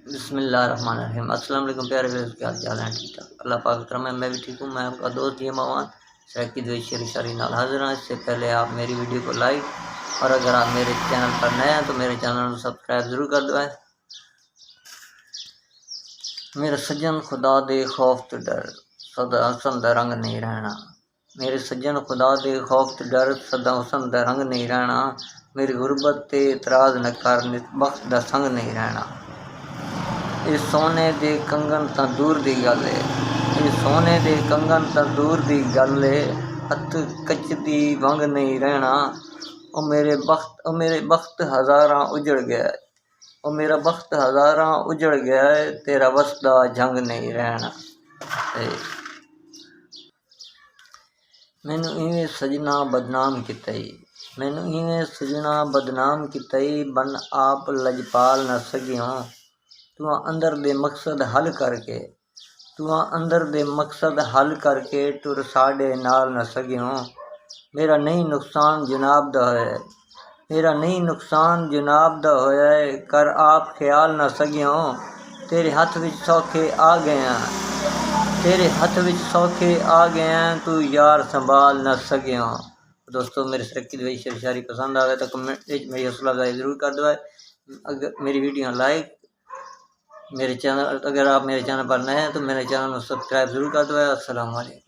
बिस्मिल्लाहिर्रहमानिर्रहीम। अस्सलाम वालेकुम प्यारे व्यूअर्स, क्या हाल चाल है? ठीक ठाक, अल्लाह पाक का करम है। मैं भी ठीक हूँ। मैं आपका दोस्त जी मवान शैकी द्वेशरी शारी नाल हाजिर हाँ। इससे पहले आप मेरी वीडियो को लाइक और अगर आप मेरे चैनल पर नए हैं तो मेरे चैनल को सब्सक्राइब ज़रूर कर दो। मेरे सज्जन खुदा दे खौफ तो डर सदा हुसन दा रंग नहीं रहना। मेरे सज्जन खुदा दे खौफ तो डर सदा हुसन दा रंग नहीं रहना। मेरी गुरबत ते इतराज़ न कर नित बख्त दा संग नहीं रहना। ये सोने दे कंगन तां दूर दी गल है, ये सोने दे कंगन तां दूर दी गल है। हथ कच दी वंग नहीं रहना। ओ मेरे बख्त हज़ारां उजड़ गया है, ओ मेरा बख्त हज़ारां उजड़ गया है। तेरा वसदा जंग नहीं रहना। मैनू इवें सजना बदनाम किता ही, मैनू इवें सजना बदनाम किता ही। बन आप लजपाल न सकियों। तू अंदर दे मकसद हल करके, तू अंदर दे मकसद हल करके टुर साडे नाल न सकियों। मेरा नहीं नुकसान जनाब दा होया, मेरा नहीं नुकसान जनाब दा होया है। कर आप ख्याल न सकियों। तेरे हथ विच सौखे आ गए हैं, तेरे हथ विच सौखे आ गए हैं। तू यार संभाल न सकियों। दोस्तों, मेरे शैकी द्वेशरी शारी पसंद आवे तो कमेंट मेरी हौसला अफजाई ज़रूर कर दो। अगर मेरी वीडियो लाइक मेरे चैनल अगर आप मेरे चैनल पर नए हैं तो मेरे चैनल को सब्सक्राइब ज़रूर कर दो। अस्सलाम वालेकुम।